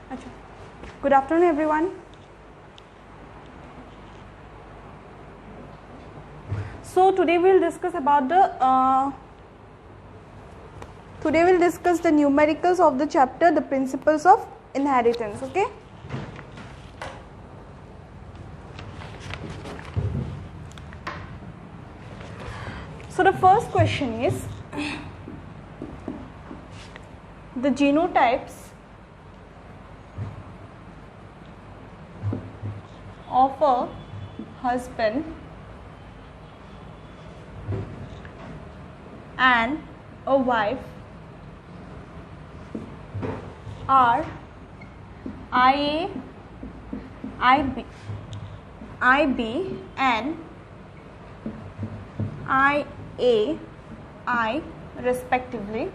Achha. Good afternoon, everyone. So today we'll discuss about the numericals of the chapter, the principles of inheritance. Okay. So the first question is the genotypes of a husband and a wife are IA, IB and IAI respectively.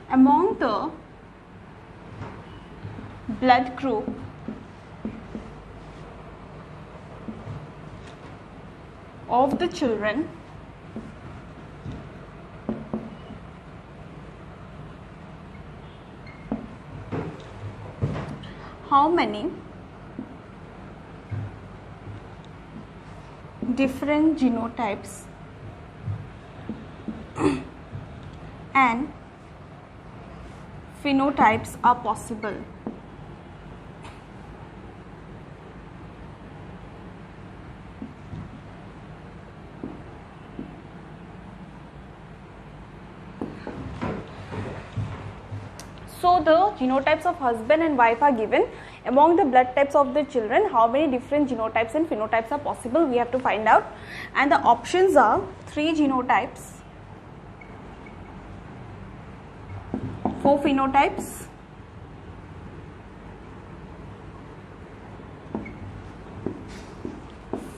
Among the blood group of the children, how many different genotypes and phenotypes are possible? So the genotypes of husband and wife are given. Among the blood types of the children, how many different genotypes and phenotypes are possible? We have to find out. And the options are 3 genotypes, 4 phenotypes,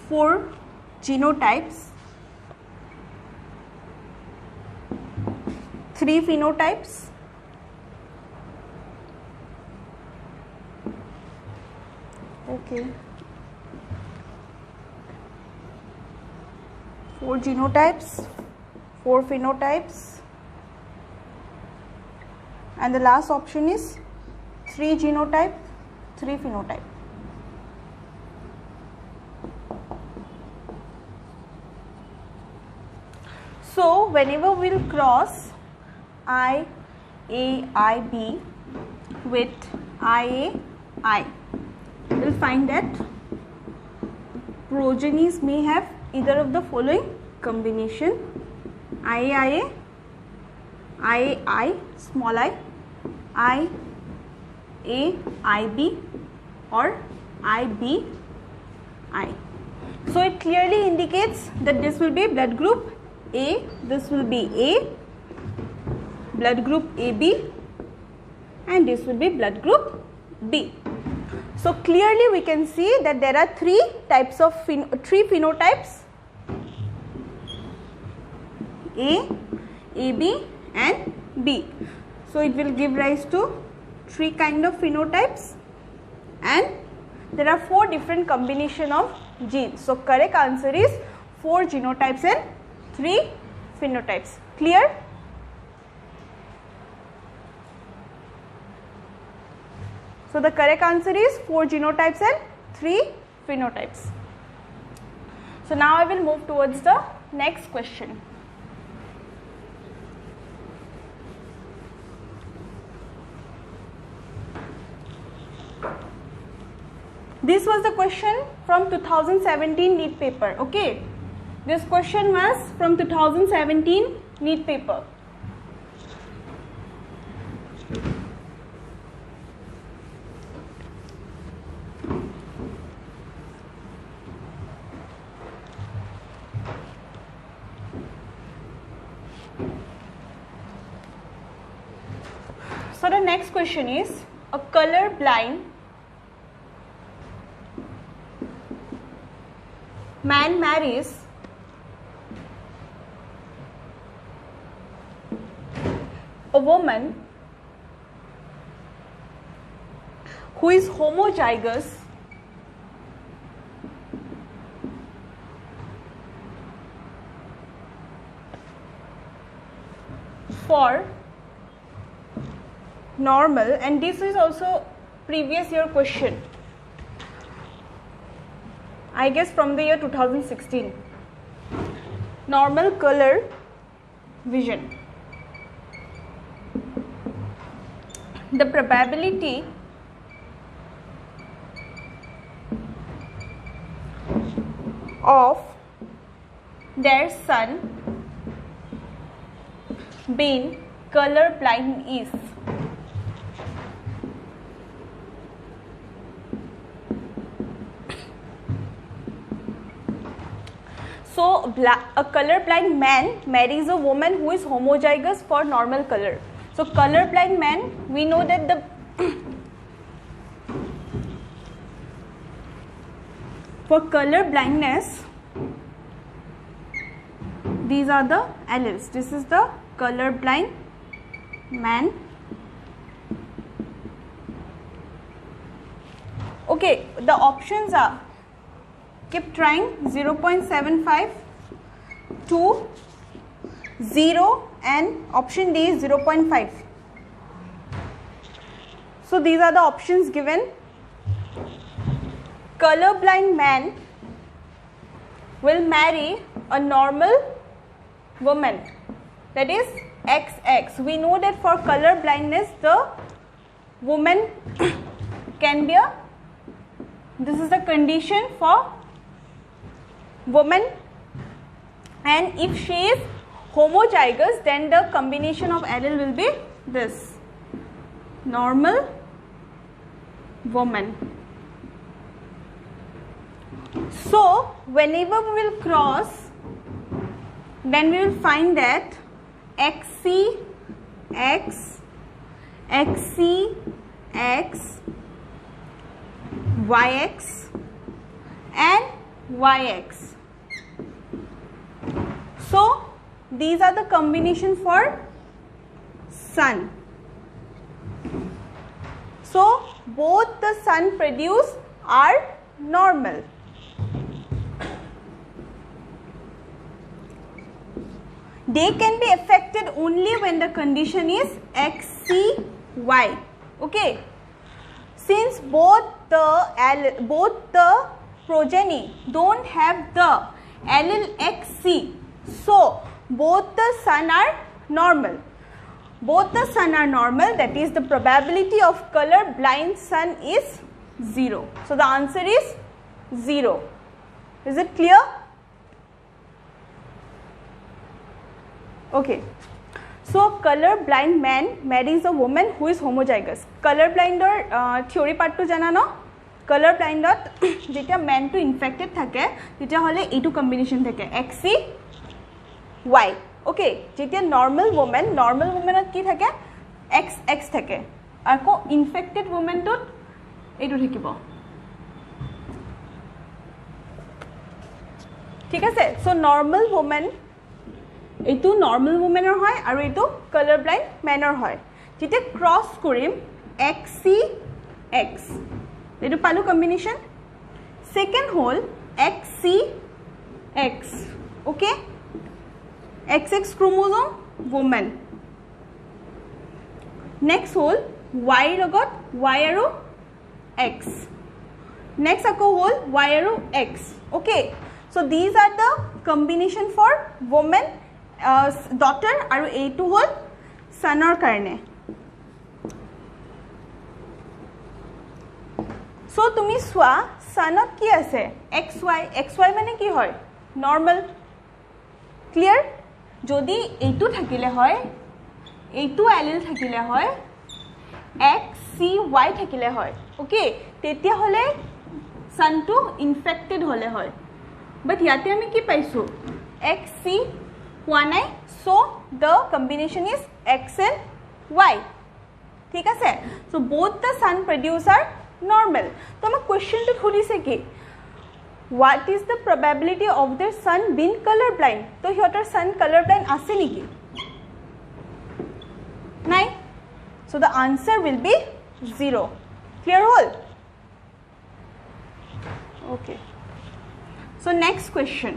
4 genotypes, 3 phenotypes, okay, 4 genotypes, 4 phenotypes, and the last option is 3 genotype, 3 phenotype. So whenever we'll cross IAIB with IAI, we'll find that progenies may have either of the following combination: IAIA, IAI, small I, IAIB or IBI. So it clearly indicates that this will be blood group A, this will be A, blood group AB, and this will be blood group B. So clearly we can see that there are 3 types of 3 phenotypes: A, AB and B. So it will give rise to 3 kind of phenotypes, and there are 4 different combination of genes. So correct answer is 4 genotypes and 3 phenotypes. Clear? So the correct answer is 4 genotypes and 3 phenotypes. So now I will move towards the next question. This was the question from 2017 NEET paper. Okay, this question was from 2017 NEET paper. So the next question is, a color blind man marries a woman who is homozygous for normal, and this is also previous year question, I guess from the year 2016. Normal color vision. The probability of their son being color blind is so a color blind man marries a woman who is homozygous for normal color. So color blind man, we know that the for color blindness, these are the alleles. This is the color blind man. Okay, the options are, keep trying, 0.75 to 0 and option D is 0.5. So these are the options given. Colorblind man will marry a normal woman, that is XX. We know that for color blindness the woman can be a, this is the condition for woman, and if she is homozygous then the combination of allele will be this, normal woman. So whenever we will cross, then we will find that XC, X, XC, X, YX and YX. So these are the combination for sun. So both the sun produce are normal. They can be affected only when the condition is XCY. Okay. Since both the progeny don't have the allele XC, so both the sun are normal. Both the sun are normal, that is the probability of color blind son is 0. So the answer is 0. Is it clear? Okay. So color blind man marries a woman who is homozygous. Color blind or theory part to jana no? Color blind dot jeta man to infected thake, jeta hole A2 combination thake XC Y. Okay, jeta normal woman at ki thake XX thake. Ako infected woman dot A2 thakibo. ঠিক আছে, so normal woman এইটো normal woman er hoy aru এইটো color blind man er hoy. jete cross korim XCX এইটো পালো combination. Second hole XCX, okay, XX chromosome woman. Next hole Y logot Y aru X. Next ako hole Y aru X, okay. So these are the combination for woman, daughter aru A2 hole sonor karne. So tumi swa sonot ki ase XY mane ki hoy normal, clear. Jodi A2 thakile hoy, A2 allele thakile hoy, XCY thakile hoy, okay, tetia hole son to infected hole hoy. But yate ami ki paisu XC hoa nai, so the combination is X and Y. ঠিক আছে, so both the sun produce are normal. তো আমার question to khudise ki what is the probability of their son being color blind? তো হিয়তৰ son color blind আছে নেকি? নাই. So the answer will be 0. Clear all? Okay. So next question.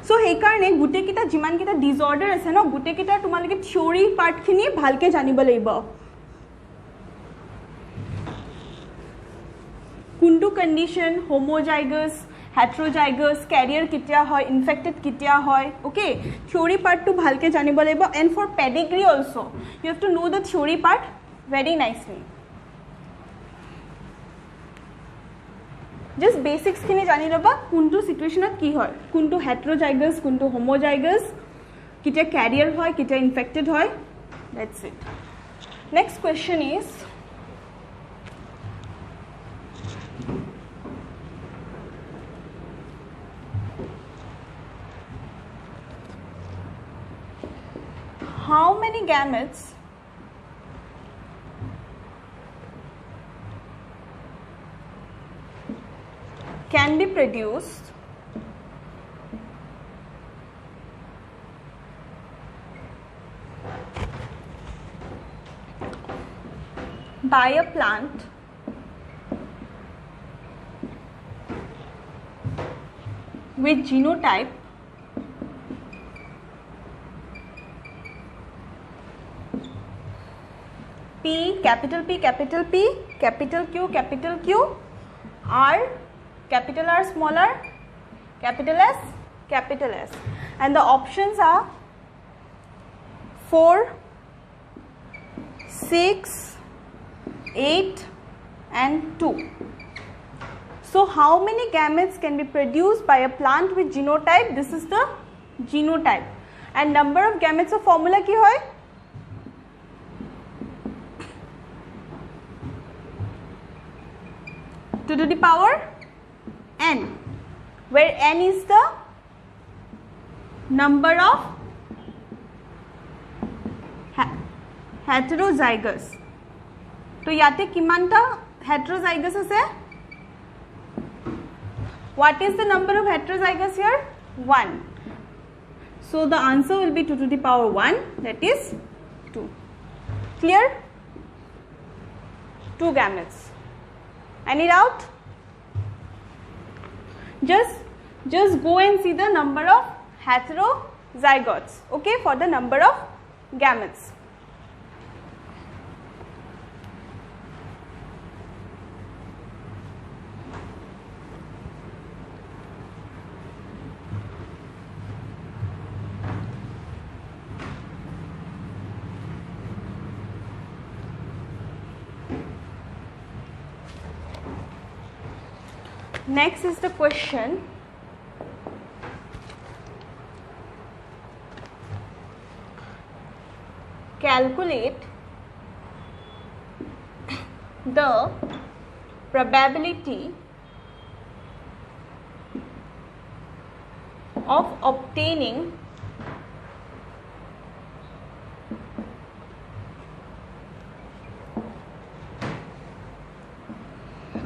So hey karne gute kita jiman kita disorder ase no, gute kita tumalike theory part khini bhalke janibo laibo. কোনটো condition homozygous হেটেৰোজাইগাস ক্যাৰিয়াৰ কেতিয়া হয় infected কেতিয়া হয় ওকে theory পাৰ্টটো ভালকে জানিব লাগিব and for pedigree also you have to know the theory part very nicely just basics খিনি জানি লবা কোনটো সিচুৱেচনত কি হয় কোনটো হেটেৰোজাইগাস কোনটো হোমোজাইগাস কেতিয়া ক্যাৰিয়াৰ হয় কেতিয়া ইনফেক্টেড হয় that's it next question is how many gametes can be produced by a plant with genotype P, capital P, capital P, capital Q, R, capital R, small r, capital S. And the options are 4, 6, 8 and 2. So how many gametes can be produced by a plant with genotype? This is the genotype. And number of gametes of formula ki hoy? To the power n, where n is the number of heterozygous. So yate kimanta heterozygous ase? What is the number of heterozygous here? 1. So the answer will be 2 to the power 1, that is 2. Clear? 2 gametes. Any doubt? Just go and see the number of heterozygotes, okay, for the number of gametes. Next is the question. Calculate the probability of obtaining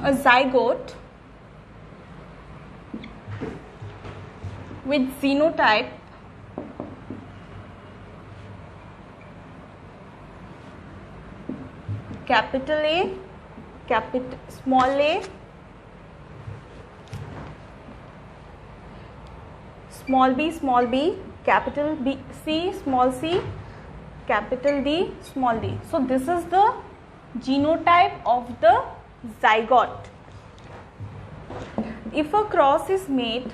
a zygote with genotype capital A, small a, small b, capital B, C, small c, capital D, small d. So this is the genotype of the zygote. If a cross is made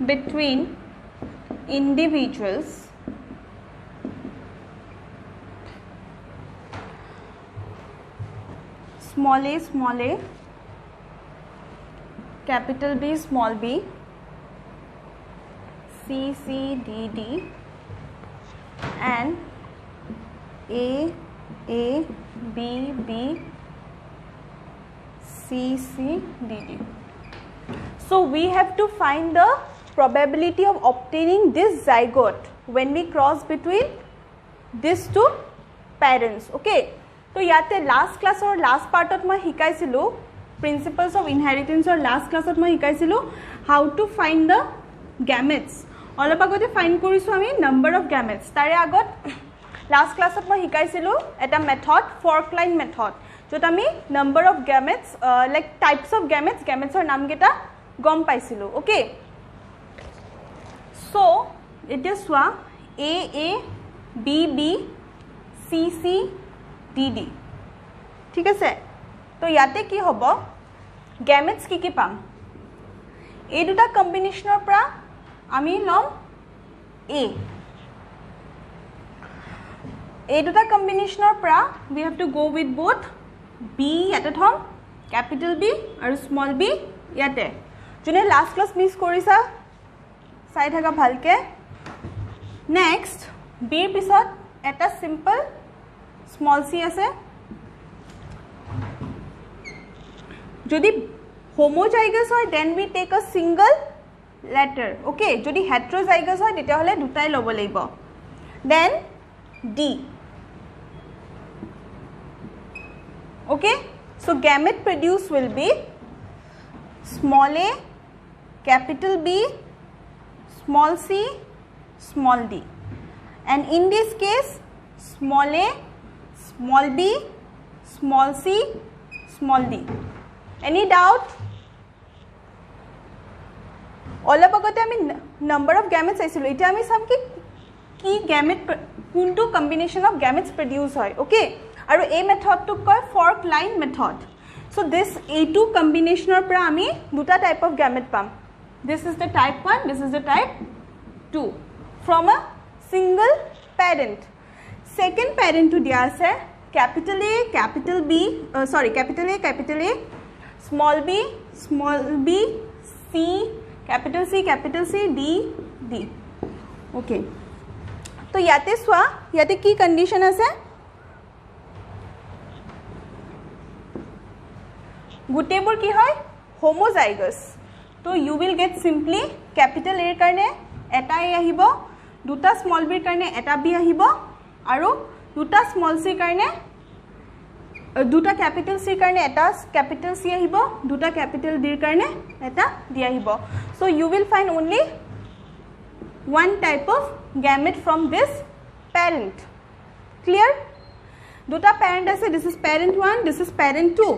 between individuals small a, capital B, small b, C, D, D and A, B, C, D, D. So we have to find the probability of obtaining this zygote when we cross between these two parents. Okay, so yate last class or last part of my hikaisilu principles of inheritance or last class of my hikaisilu how to find the gametes. Olop agote find korisu ami number of gametes. Tare agot last class of my hikaisilu eta method fork line method jot ami number of gametes like types of gametes or naam geta gom paisilu. Okay, so it is A BB CC DD ঠিক আছে তো ইয়াতে কি হ'ব গেমেটস কি পাম এই দুটা কম্বিনেশনৰ পৰা আমি লম A এই দুটা কম্বিনেশনৰ পৰা we have to go with both B ইয়াতে থম capital B আৰু small b ইয়াতে যোনে লাষ্ট ক্লাস মিস কৰিছা চাই থাকা ভালকে নেক্সট B ৰ পিছত এটা সিম্পল স্মল c আছে যদি homozygous হয় then we take a single letter okay যদি heterozygous হয় তেতিয়া হলে দুটাই লব লাগিব then D okay so gamete produced will be small a capital B small c small d and in this case small a small b small c small d any doubt অলপ আগতে আমি number of gametes চাইছিলো এটা আমি সাম কি gamete কোনটো combination of gametes produce হয় okay আৰু এই মেথড টু কয় fork line method so this a2 combination or পৰা আমি দুটা type of gamete palm this is the type 1 this is the type 2 from a single parent second parent to dia ase capital A capital B capital A small b c capital C D okay तो याते स्वा याते की condition আছে গুটেবোৰ কি হয় homozygous তো you will get simply capital A কাৰণে এটা A আহিব দুটা small b কাৰণে এটা B আহিব আৰু দুটা small c কাৰণে দুটা capital C কাৰণে এটা capital C আহিব দুটা capital D কাৰণে এটা D আহিব so you will find only one type of gamete from this parent clear দুটা parent আছে this is parent 1 this is parent 2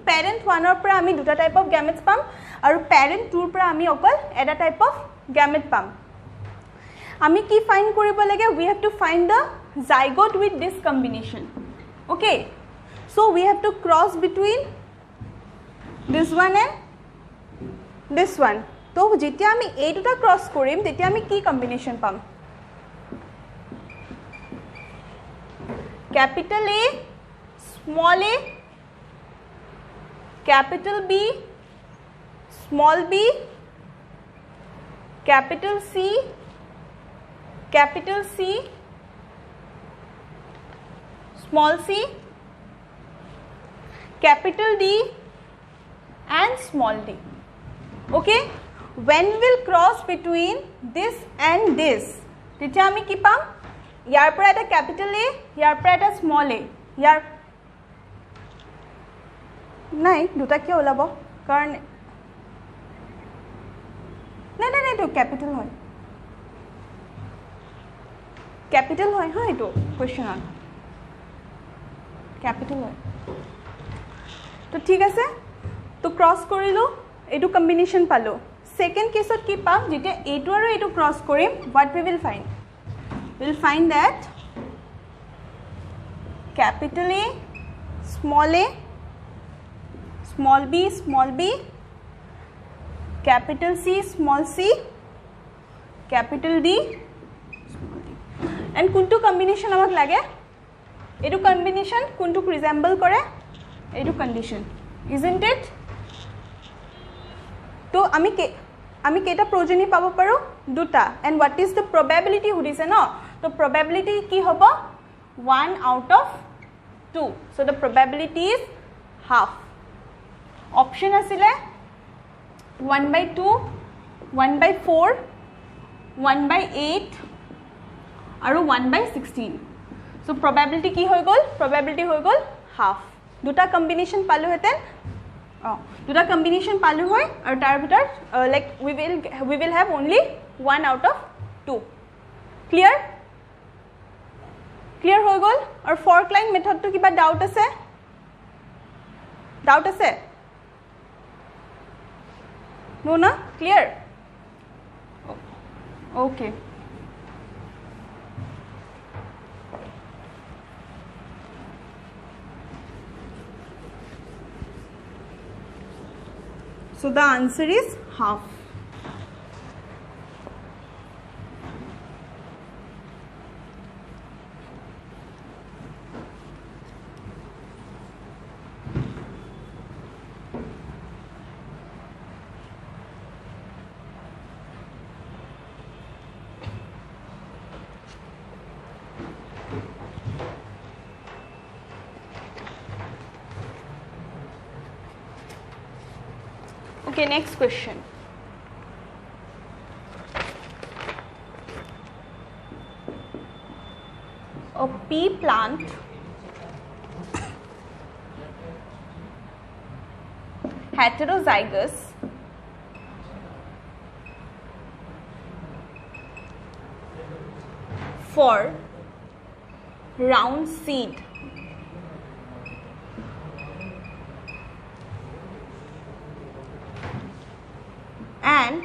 parent 1 or পৰা আমি দুটা type of gametes পাম আৰু parent 2 পৰা আমি অকল এটা type of gamete পাম আমি কি ফাইন্ড কৰিব লাগে we have to find the zygote with this combination okay so we have to cross between this one and this one তো যেতিয়া আমি এই দুটা ক্রস কৰিম তেতিয়া আমি কি combination palm capital A small a capital B small b capital C small c capital D and small d okay when will cross between this and this তেতিয়া আমি কি পাম ইয়াৰ পৰা এটা capital A ইয়াৰ পৰা এটা small a ইয়াৰ নাই দুটা কি ওলাব কাৰণ নাই তো capital হয় হা এটো কোৱেশ্চন capital হয় তো ঠিক আছে তো ক্রস কৰিলো এটো কম্বিনেশন পালো second case কি পাম যেতিয়া এটো আৰু এটো cross Karim what we will find we'll find that capital A small b capital C small c capital D small d and কোনটো কম্বিনেশন আমাক লাগে এটো কম্বিনেশন কোনটো রিজেম্বল কৰে এটো কন্ডিশন isn't it তো আমি কেটা প্রোজেনি পাব পাৰো দুটা and what is the probability সুধিছে ন তো probability কি হ'ব 1 out of 2 so the probability is half option asile 1/2 1/4 1/8 আৰু 1/16 so probability কি হৈ গল probability হৈ গল half দুটা কম্বিনেশন পালো হেতেন দুটা কম্বিনেশন পালো হয় আৰু তাৰ ভিতৰ like we will have only 1 out of 2 clear হৈ গল আৰু fork line method to কিবা ডাউট আছে no na clear okay So the answer is half. Okay, next question. A pea plant heterozygous for round seed and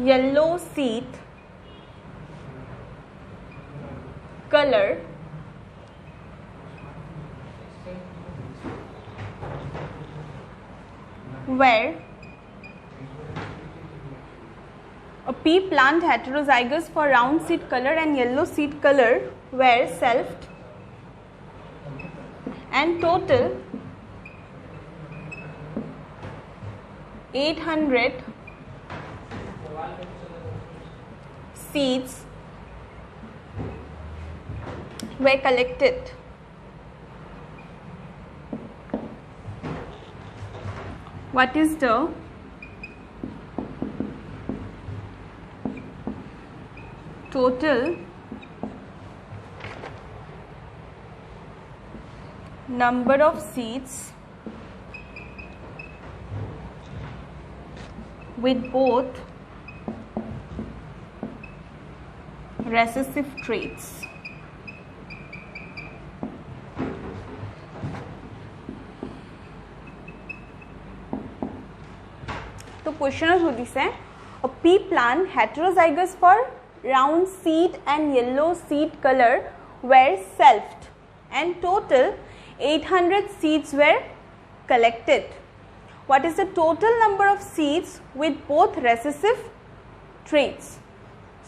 yellow seed color where a pea plant heterozygous for round seed color and yellow seed color were selfed and total 800 seeds were collected. What is the total number of seeds with both recessive traits? तो question होती है a pea plant heterozygous for round seed and yellow seed color were selfed and total 800 seeds were collected. What is the total number of seeds with both recessive traits?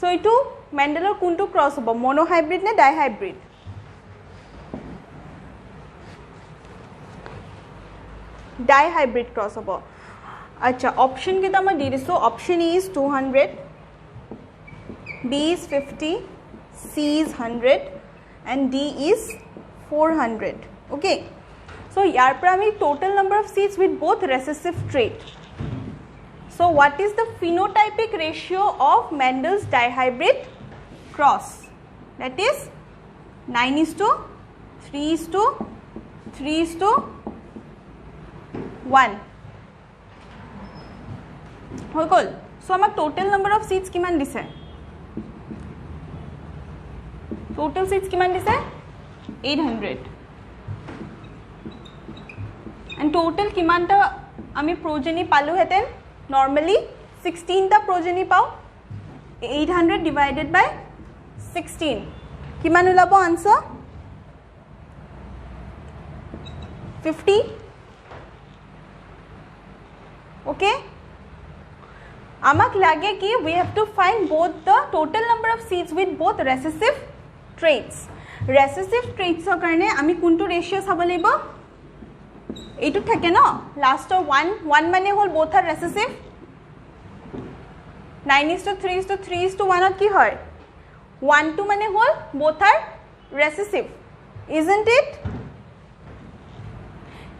So itu Mendelor kuntu cross hobo, monohybrid ne dihybrid? Dihybrid cross hobo. अच्छा, option कितना मैं दे दिसो. Option A is 200, B is 50, C is 100 and D is 400. Okay, so यार पर हमें total number of seeds with both recessive trait. So what is the phenotypic ratio of Mendel's dihybrid cross? That is 9:3:3:1 হৈ গল. So আমাক total number of seeds কিমান দিছে? Total seeds কিমান দিছে? 800. এন্ড টোটাল কিমানটা আমি প্রোজেনি পালো হেতেন? নরমালি 16টা প্রোজেনি পাও. 800 ডিভাইডেড বাই 16 কিমান ওলাব আনসার? 50. ওকে, आमक लगे कि we have to find both the total number of seeds with both recessive traits. Recessive traits करने आमी कुंटू ratio साब लेबो एटू थके न last or 1 माने होल both are recessive. 9:3:3:1 की होय 1:2 माने whole both are recessive, isn't it?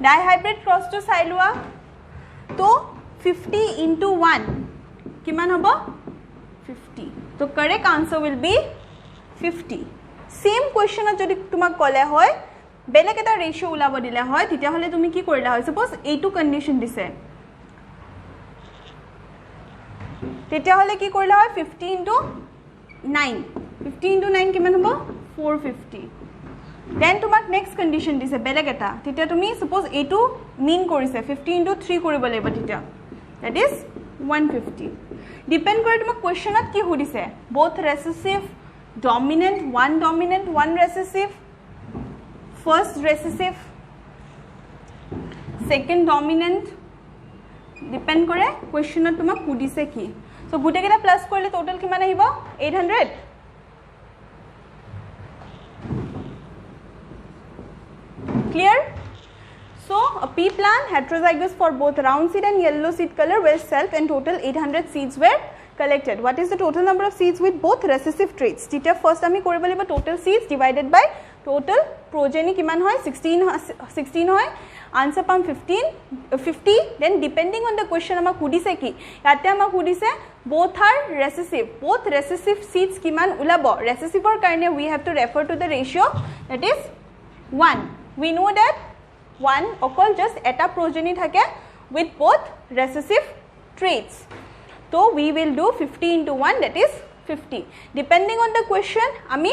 Dihybrid cross to साइलुआ तो 50 into 1 किमान होबो 50. तो correct answer will be 50. Same question जदि तुमक कले होय बेलेग एटा रेशियो उलाब दिले होय तितिया हले तुमी की करिला होय? सपोज एटू कंडीशन दिसे तितिया हले की करिला होय 50 into 9. 50 into 9 किमान होबो 450. देन तुमक नेक्स्ट कंडीशन दिसे बेलेग एटा तितिया तुमी सपोज एटू मीन करिसे 50 into 3 करिब लेबो तितिया दैट इज 150. डिपेंड करे तुम क्वेश्चन की सुधिसे both recessive dominant one recessive first recessive second dominant depend কৰে কোৱেশ্চনত তোমাক সুধিছে কি সো গুটেকেটা প্লাস কৰিলে টোটাল কিমান আহিব 800 clear so a pea plant heterozygous for both round seed and yellow seed color were self and total 800 seeds were collected what is the total number of seeds with both recessive traits tita first ami koribo libo total seeds divided by total progeny kiman hoy 16 hoy answer pam 50 then depending on the question ama kudise ki yate ama kudise both are recessive both recessive seeds kiman ulabo recessive or karone we have to refer to the ratio that is 1 we know that 1 okol just eta progeny thake with both recessive traits so we will do 50 into 1 that is 50 depending on the question ami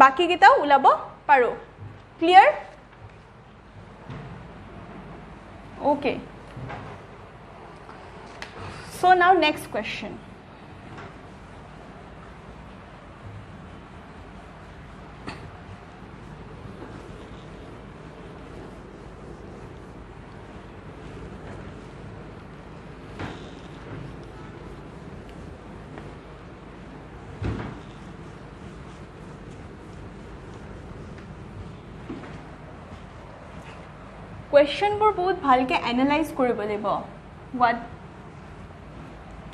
baki kita ulabo paru clear okay so now next question question bor bahut bhalke analyze koribo lebo what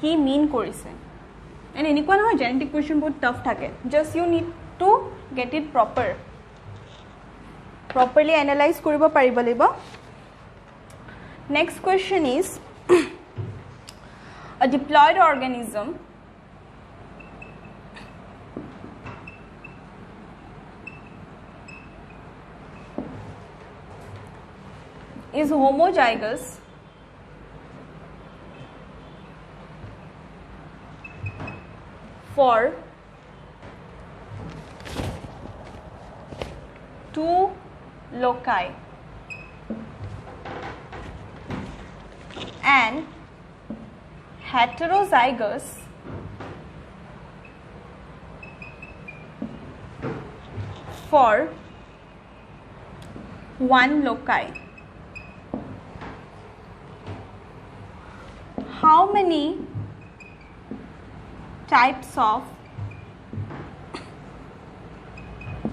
ki mean korise and enikwa no genetic question bahut tough thake just you need to get it properly analyze koribo paribo lebo next question is a diploid organism is homozygous for two loci and heterozygous for one loci how many types of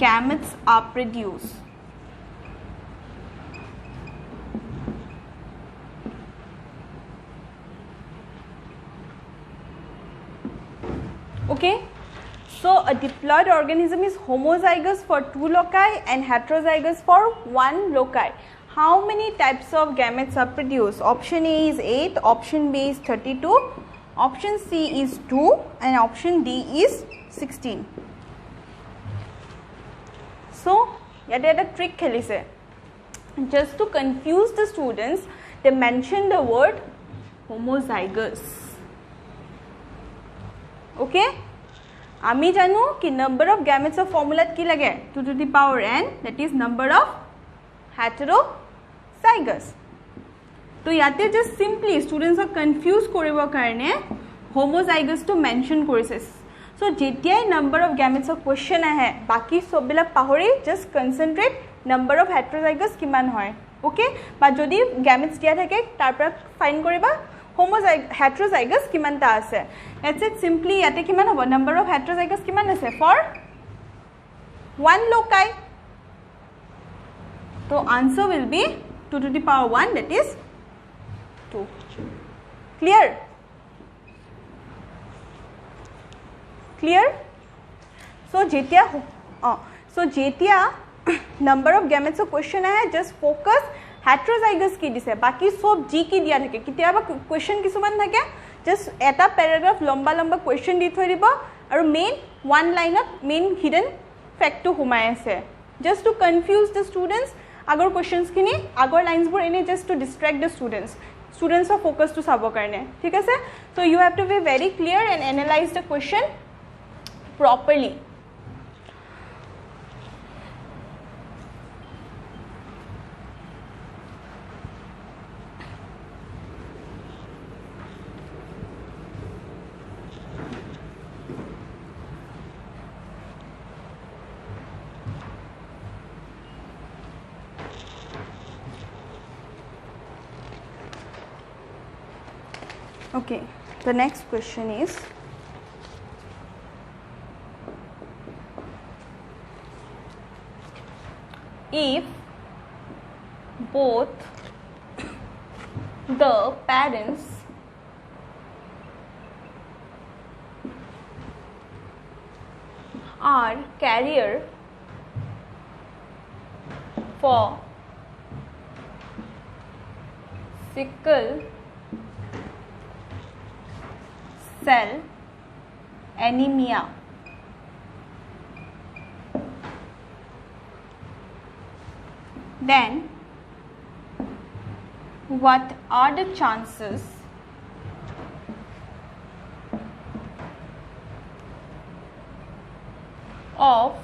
gametes are produced okay so a diploid organism is homozygous for two loci and heterozygous for one loci how many types of gametes are produced option A is 8 option B is 32 option C is 2 and option D is 16 so yate eta trick khelise just to confuse the students they mention the word homozygous okay ami janu ki number of gametes of formula ki lage 2 to the power n that is number of heterozygous तो याते just simply students are confused koribo karone homozygous to mention korises so jetiai number of gametes of question ahe baki sob bila pahori just concentrate number of heterozygous kiman hoy okay ba jodi gametes dia thake tar par find koriba heterozygous kiman ta ase that's it simply yate kiman hobo number of heterozygous kiman ase for one loci so answer will be 2 to the power 1 that is 2 clear so jetia number of gametes of question hai just focus heterozygous ki dise baki sob g ki dia thake kitiaba question kisuman thake just eta paragraph lomba question di thoi dibo aru main one line of main hidden fact to humai ase just to confuse the students agor questions kini agor lines bor ene just to distract the students are focus to sabo karne thik ase so you have to be very clear and analyze the question properly Okay, the next question is, if both the parents are carrier for sickle cell anemia, then what are the chances of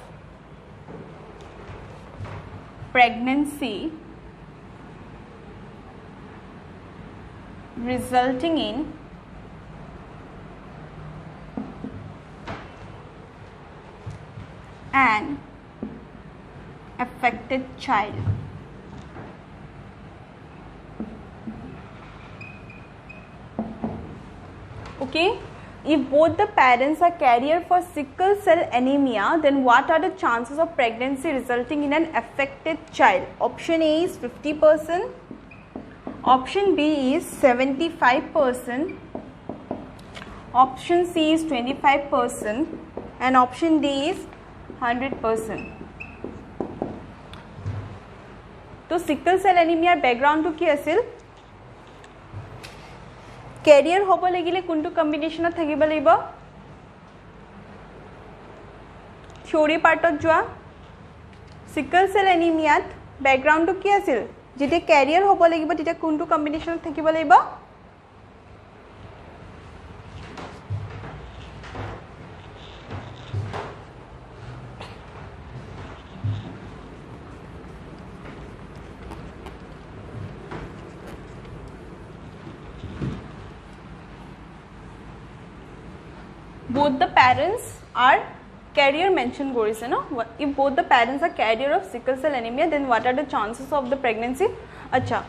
pregnancy resulting in an affected child? Okay, if both the parents are carrier for sickle cell anemia, then what are the chances of pregnancy resulting in an affected child? Option A is 50%, option B is 75%, option C is 25%, and option D is 100%. तो sickle cell anemia background to ki asil? Carrier hobo lagile kuntu combination thakiba laibo? Theory part ot joa sickle cell anemia background to ki asil? Jete carrier hobo lagibo tete kuntu combination thakiba laibo? Both the parents are carrier mention korise no. If both the parents are carrier of sickle cell anemia, then what are the chances of the pregnancy? Acha,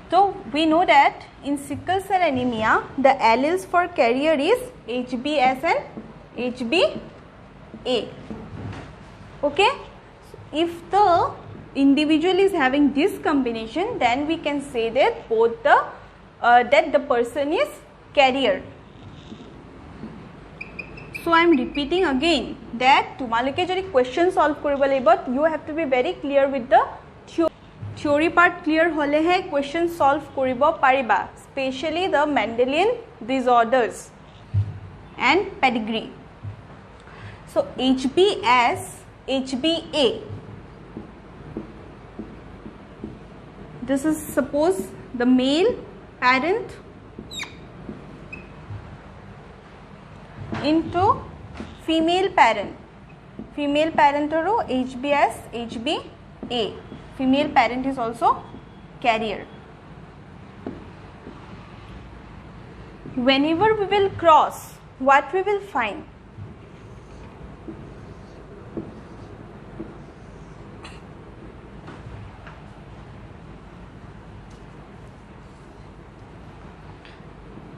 so we know that in sickle cell anemia the alleles for carrier is HbS and HbA. Okay, if the individual is having this combination, then we can say that both the that the person is carrier. So I am repeating again that tumaloke jodi question solve koribo laibo, you have to be very clear with the theory part. Clear hole he question solve koribo pariba, especially the Mendelian disorders and pedigree. So HbS, HbA, this is suppose the male parent into female parent oro HbS, HbA, female parent is also carrier. Whenever we will cross, what we will find?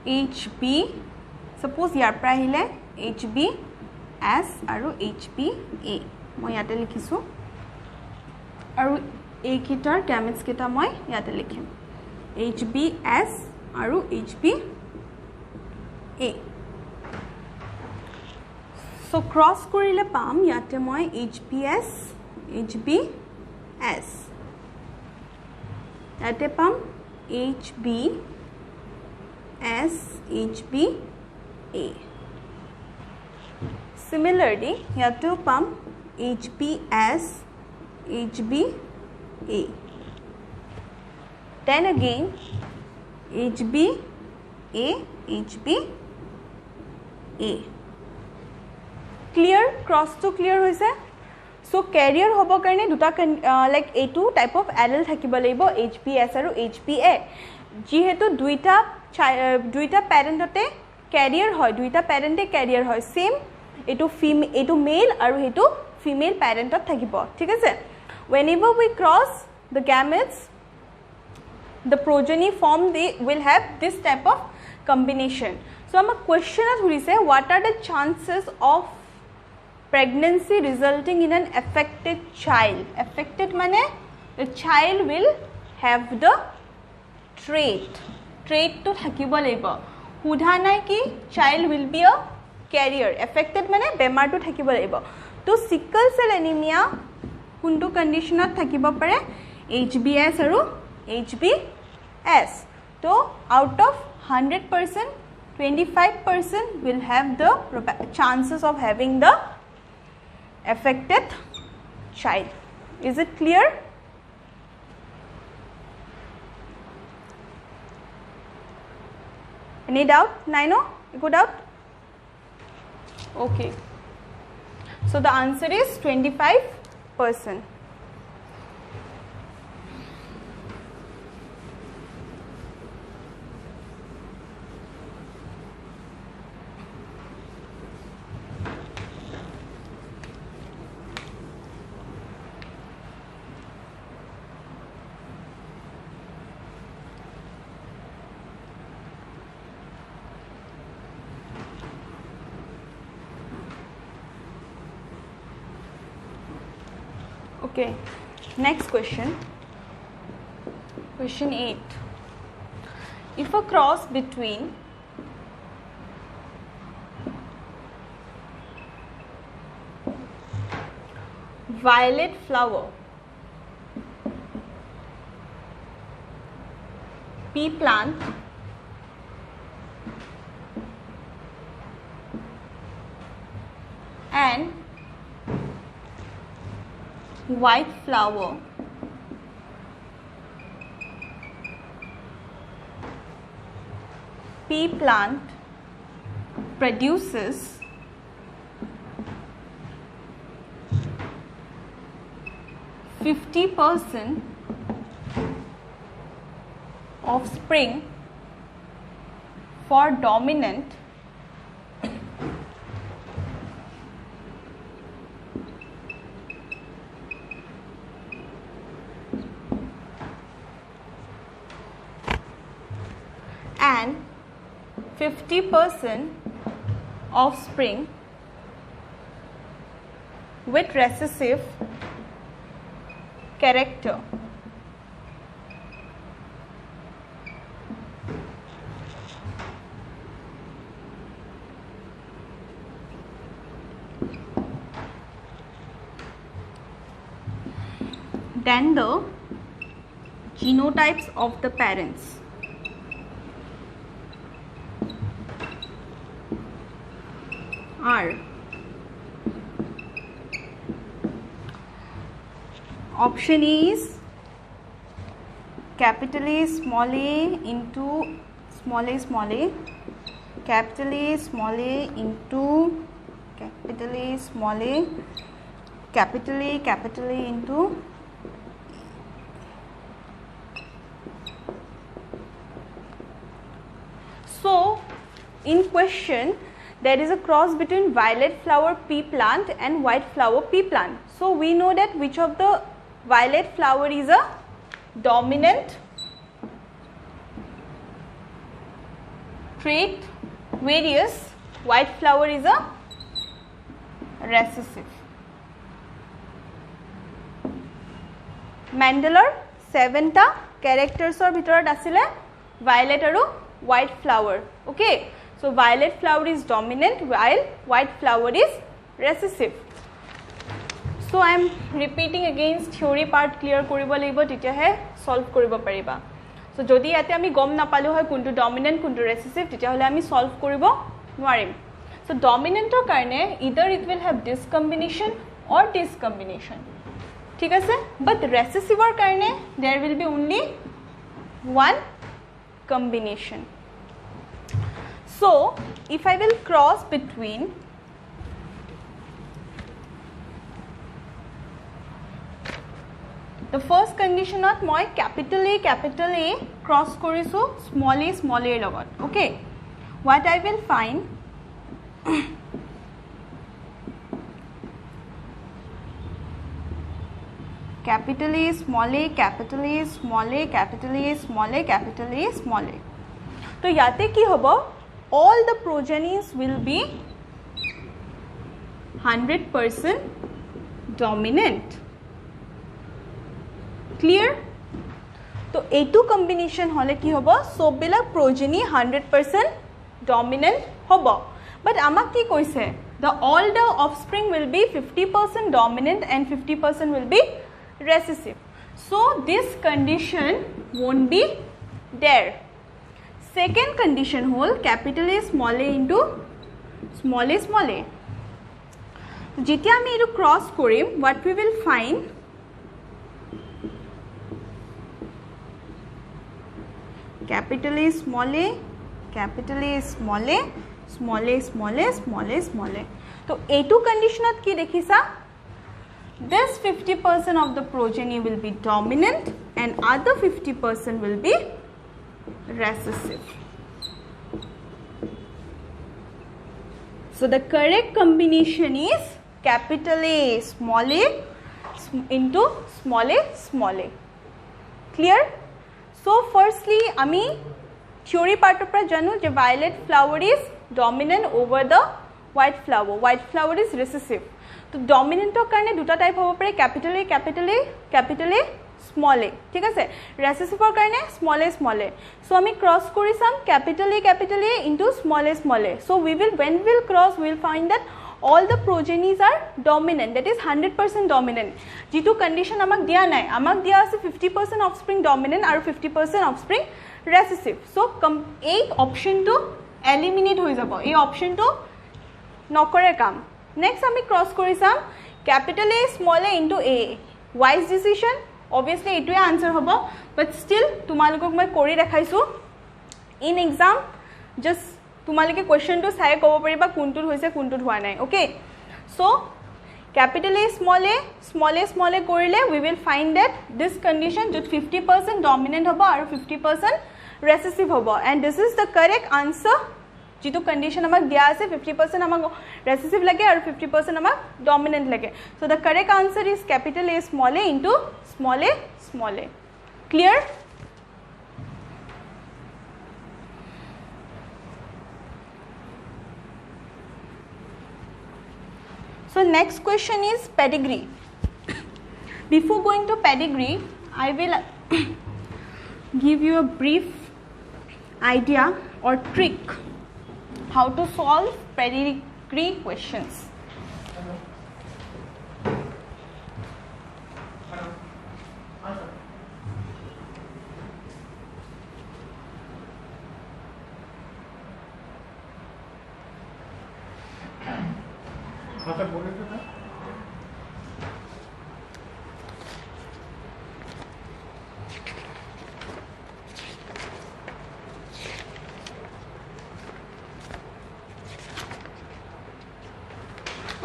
HB, suppose यार pra ahile HbS aru HbA moi yate likhisu aru a kitar gametes kita moi yate likhim HbS aru HbA. So cross korile pam yate moi HbS, HbS, yate pam HbS, HbA. Similarly, here to pump HbS, HbA. Then again HbA, HbA. Clear? Cross to clear hoise? So carrier hobo karne duta like A2 type of allele thakibo laibo HbS aru HbA. Jihetu duita parent ote carrier hoy, duita parente carrier hoy, same etu male aru etu female parent ot thakibo, thik ase. Whenever we cross the gametes, the progeny form, they will have this type of combination. So our question is what are the chances of pregnancy resulting in an affected child? Affected means the child will have the trait to thakibo laibo. Hudha nai ki child will be a carrier. Affected means bemar to thakibo laibo. To sickle cell anemia kuntu condition thakibo pare HBS aru HBS. So out of 100%, 25% will have the chances of having the affected child. Is it clear? Any doubt? Naino? Good doubt? Okay. So the answer is 25%. Okay, next question. Question 8. If a cross between violet flower, pea plant and white flower pea plant produces %50 offspring for dominant and 50% offspring with recessive character. Then the genotypes of the parents. Are option is capital A small a into small a small a, capital A small a into capital A small a, capital A into so in question there is a cross between violet flower pea plant and white flower pea plant. So we know that which of the violet flower is a dominant trait, whereas white flower is a recessive. Mendeler 7ta characters or bitorat asile violet aru white flower. Okay. So violet flower is dominant while white flower is recessive. So I am repeating again theory part clear koribo lagibo titya he solve koribo pariba. So jodi ate ami gom napalu hoy kuntu dominant kuntu recessive titya hole ami solve koribo nwarim. So dominant or karne either it will have this combination or this combination. ठीक है, but recessive or karne there will be only one combination. So if I will cross between the first condition at moi capital A cross korisu small a logot. Okay, what I will find capital A small a capital A small a capital A small a capital A small a. तो याते की होबो all the progenies will be 100% dominant. Clear? तो A2 combination होले की होबो सब बिलक progeny 100% dominant होबो. But आमक की कोइसे the all the offspring will be 50% dominant and 50% will be recessive. So this condition won't be there. Second condition whole capital A small a into small a small a. যেতিয়া আমি এটো cross Karim what we will find capital A small a capital A small a small a small a small a small a. তো A2 conditionত কি দেখিছা this 50% of the progeny will be dominant and other 50% will be recessive. So the correct combination is capital A small a into small a small a. Clear? So firstly ami theory part of janu je violet flower is dominant over the white flower is recessive. तो dominant karone duta type hobo pare capital A small a ঠিক আছে recessive karone small a so ami cross kori sam capital A into small a so we will when we will cross we will find that all the progenies are dominant, that is 100% dominant. जितु condition amak diya nai, amak diya ase 50% offspring dominant और 50% offspring recessive. So এই option to eliminate হৈ যাব, এই option to নকৰে কাম. Next আমি cross কৰি চাম capital A small a into A. Wise decision, obviously এইটোৱে answer হ'ব, but still তোমালোকক মই কৰি দেখাইছো. In exam just তোমালোকে question to চাই ক'ব পাৰিবা কোনটোত হৈছে কোনটোত হোৱা নাই. Okay, so capital A small a কৰিলে we will find that this condition য'ত 50% dominant হ'ব আৰু 50% recessive হ'ব, and this is the correct answer. যিটো condition আমাক দিয়া আছে 50% আমাক recessive লাগে আৰু 50% আমাক dominant লাগে. So the correct answer is capital A small a into small a small a. Clear? So next question is pedigree. Before going to pedigree, I will give you a brief idea or trick how to solve pedigree questions.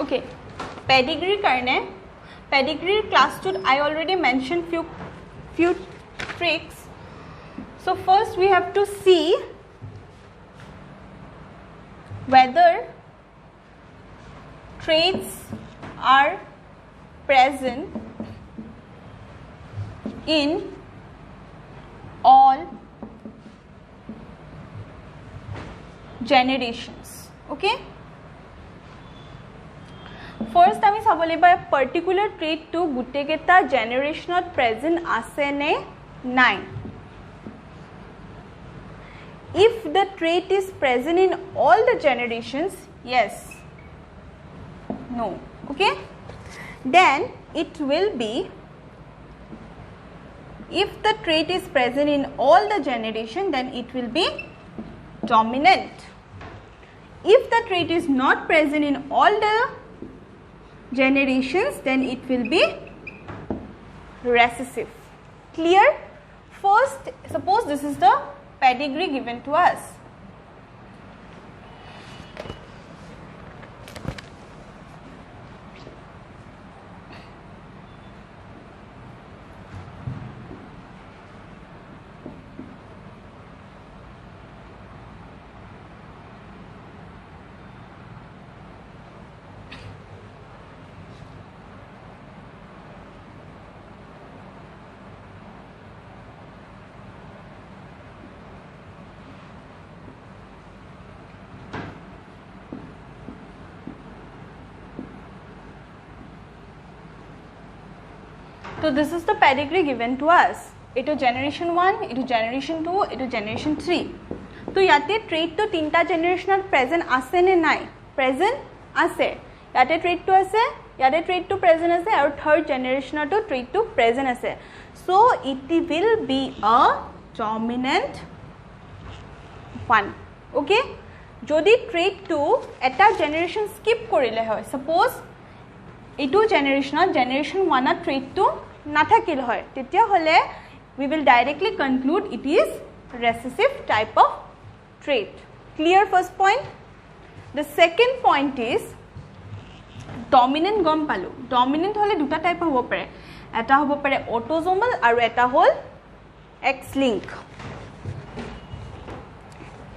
Okay, pedigree karne pedigree class to I already mentioned few tricks. So first we have to see whether traits are present in all generations. Okay, first আমি চাব লাগিব particular trait to গুটেকেটা generationত present আছে নে নাই. If the trait is present in all the generations, yes, no, okay, then it will be, if the trait is present in all the generation, then it will be dominant. If the trait is not present in all the generations, then it will be recessive. Clear? First, suppose this is the pedigree given to us. So this is the pedigree given to us. It is generation 1, it is generation 2, it is generation 3. So yate trait to tinta generation present ase ne nai? Present ase. Yate trait to ase, yate trait to present ase, aur third generation to trait to present ase. So it will be a dominant one. Okay? Jodi trait to eta generation skip korile hoy, suppose etu generation 1 trait to nathakil hoy, tetia hole we will directly conclude it is recessive type of trait. Clear first point? The second point is dominant gom palu. Dominant hole duta type hobo pare, eta hobo pare autosomal aru eta hol X-link.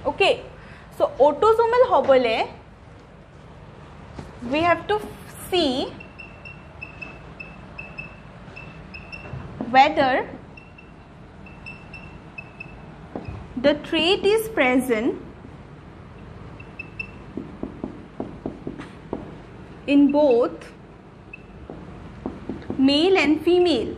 Okay, so autosomal hobole we have to see whether the trait is present in both male and female.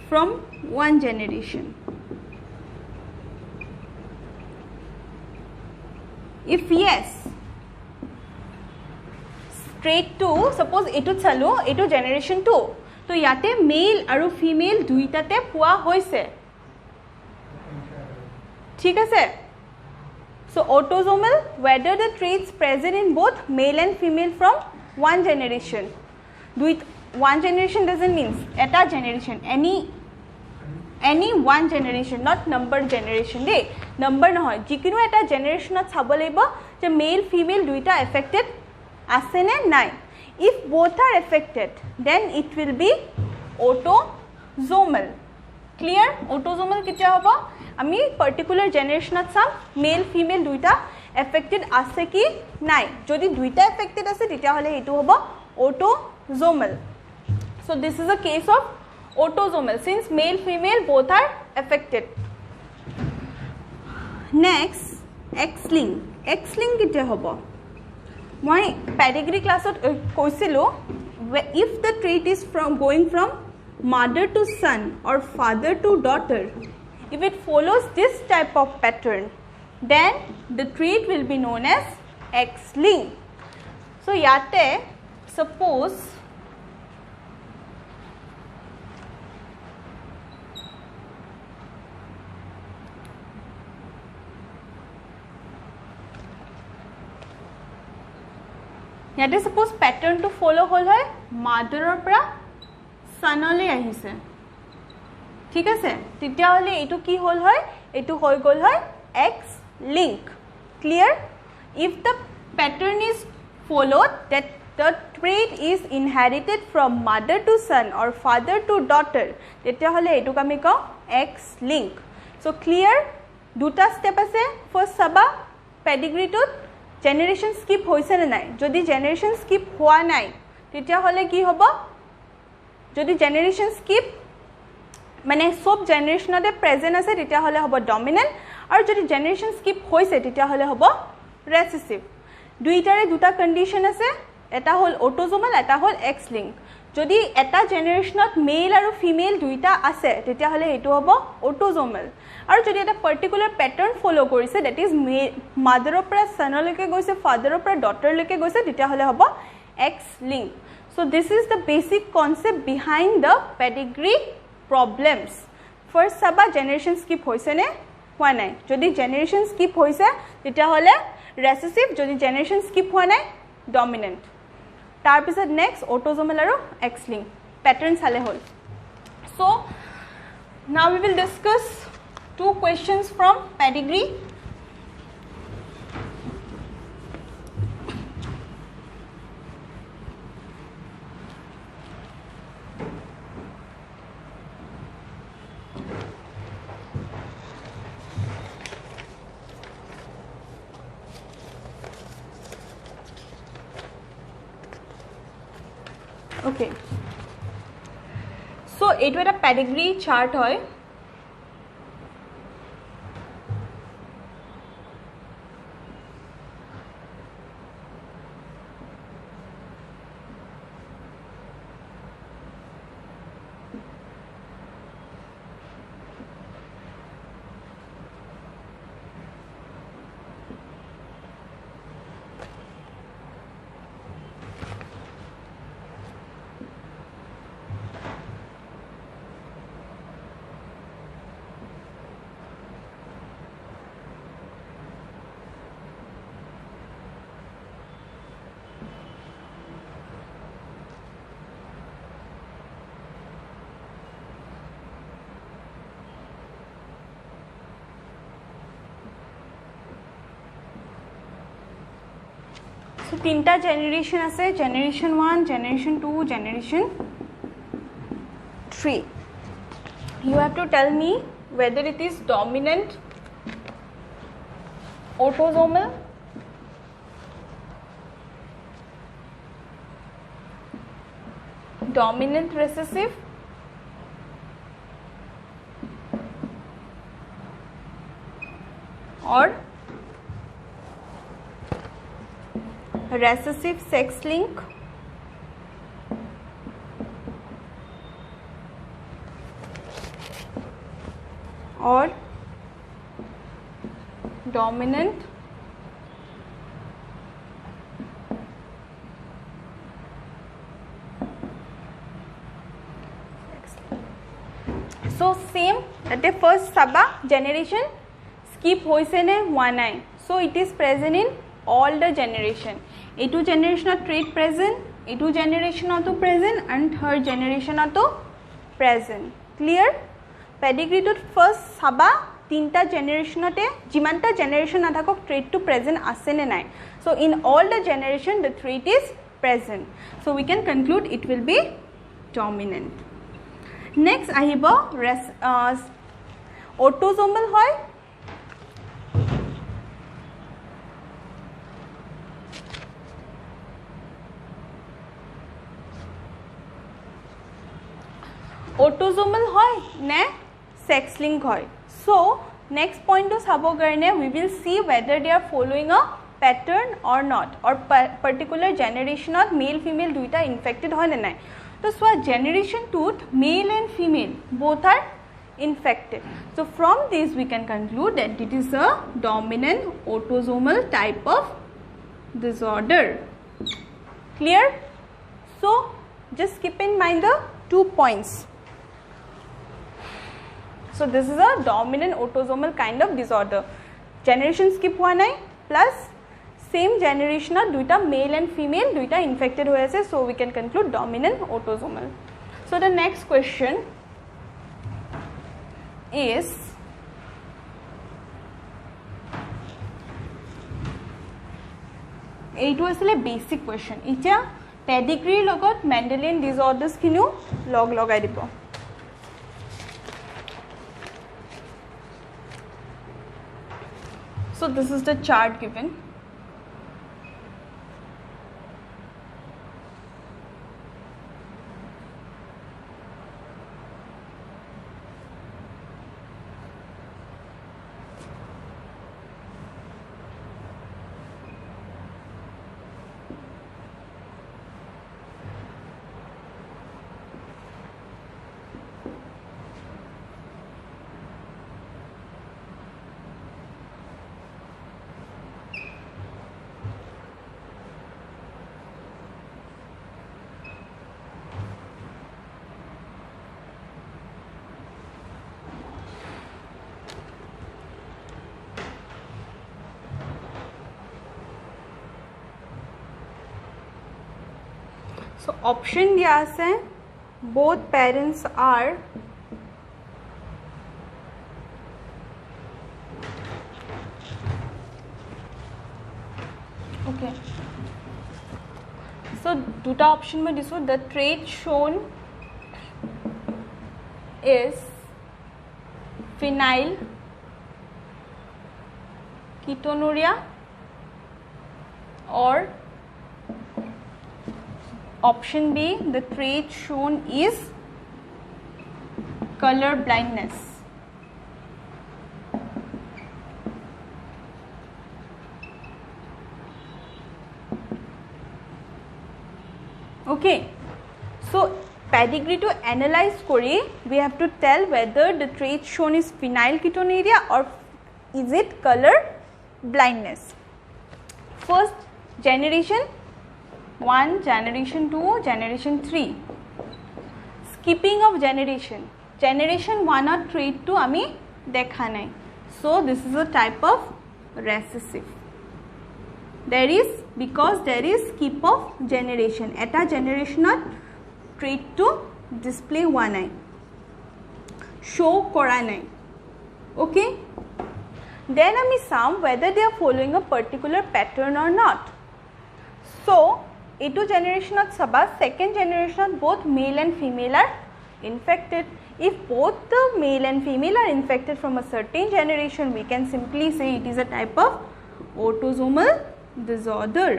From one generation. If yes, trait 2, suppose etu chalo, etu generation 2, to yate male aru female duitate pua hoise. Thik ase? So autosomal, whether the traits present in both male and female from one generation. One generation doesn't mean eta generation, any one generation, not number generation de, number no hoy, jikino eta generation at chabo laibo je male female duita affected ase ne nai. If both are affected, then it will be autosomal. Clear? Autosomal ketia hobo, ami particular generation at sam male female duita affected ase ki nai. Jodi duita affected ase tetia hole etu hobo autosomal. So this is a case of autosomal, since male female both are affected. Next, X-link. X-link kite hobo, moi pedigree class ot koisilo, if the trait is going from mother to son or father to daughter, if it follows this type of pattern, then the trait will be known as X-link. So yate suppose yate suppose pattern to follow hol hoy mother or pra son ole ahise, thik ase, tetia hole etu ki hol hoy, etu hoy gol hoy X link. Clear? If the pattern is followed, that the trait is inherited from mother to son or father to daughter, tetia hole etu kami ko X link. So clear? Duta step ase. First saba pedigree to generation skip hoise na nai. Jodi generation skip hoa nai, tetia hole ki hobo, jodi generation skip mane sob generation ode present ase tetia hole hobo dominant, aru jodi generation skip hoise tetia hole hobo recessive. Duitare duta condition ase, eta hol autosomal, eta hol X link. Jodi eta generation ot male aru female duita ase tetia hole etu hobo autosomal. Aru jodi eta particular pattern follow korise, that is mother opra son loke goise, father opra daughter loke goise, tetia hole hobo X link. So this is the basic concept behind the pedigree problems. First saba generation skip hoise ne hoa nai, jodi generation skip hoise tetia hole recessive, jodi generation skip hoa nai dominant. Tar pisot next autosomal aru X link pattern sale hol. So now we will discuss two questions from pedigree. Okay, so etu eta pedigree chart hoy. So tinta generation ase, generation 1, generation 2, generation 3. You have to tell me whether it is dominant autosomal, dominant recessive, or recessive sex link, or dominant so same at the first saba generation skip hoise ne hoa nai, so it is present in all the generation. A2 generation trait present, A2 generation also present, and third generation also present. Clear? Pedigree to first saba tinta generation te jimanta generation nathakok trait to present ase ne nai, so in all the generation the trait is present, so we can conclude it will be dominant. Next ahibo autosomal hoy, autosomal hoy ne sex link hoy. So next point to sabo karone we will see whether they are following a pattern or not, or particular generation of male female duita infected hoy na nai. So generation 2 male and female both are infected, so from this we can conclude that it is a dominant autosomal type of disorder. Clear? So just keep in mind the 2 points. So this is a dominant autosomal kind of disorder. Generation skip hua nai, plus same generation duita male and female duita infected hoye ase, so we can conclude dominant autosomal. So the next question is এইটো আসলে basic question, এতিয়া পেডিগ্ৰীৰ লগত Mendelian ডিসঅৰ্ডাৰ্স খিনিও log লগাই দিব. So this is the chart given. So option दिया है both parents are okay. So দুটা option में दिसो the trait shown is phenyl ketonuria or option B, the trait shown is color blindness. Okay, so pedigree to analyze kori we have to tell whether the trait shown is phenylketonuria or is it color blindness. First generation 1, generation 2, generation 3. Skipping of generation. Generation 1 or trait 2 ami dekha nai. So this is a type of recessive. There is, because there is skip of generation. Eta generation or trait 2 display 1 nai. Show kora nai. Okay. Then ami sum whether they are following a particular pattern or not. So এইটো জেনাৰেশ্যনত চাবা second জেনাৰেশ্যনত both male and female are infected. If both the male and female are infected from a certain generation, we can simply say it is a type of autosomal disorder.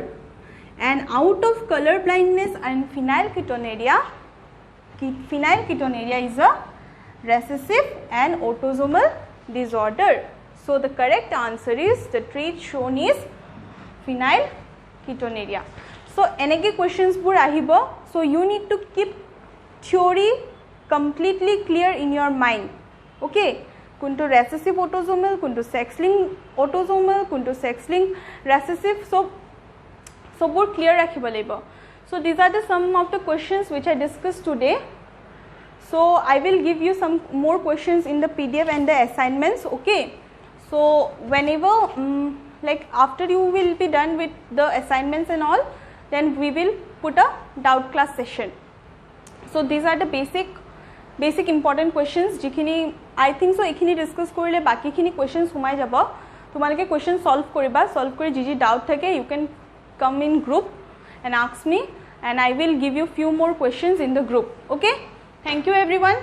And out of color blindness and phenylketonuria is a recessive and autosomal disorder. So the correct answer is, the trait shown is phenylketonuria. So enake questions bur ahibo. So you need to keep theory completely clear in your mind. Okay, kuntu recessive autosomal, kuntu sex-linked autosomal, kuntu sex-linked recessive, so bur clear rakhibo laibo. So these are the some of the questions which I discussed today. So I will give you some more questions in the PDF and the assignments. Okay, so whenever like after you will be done with the assignments and all, then we will put a doubt class session. So these are the basic important questions jikhini I think so ekhini discuss korile baki khini questions humai jabo. Tumaleke question solve koriba, solve kori ji doubt thake you can come in group and ask me, and I will give you few more questions in the group. Okay, thank you everyone.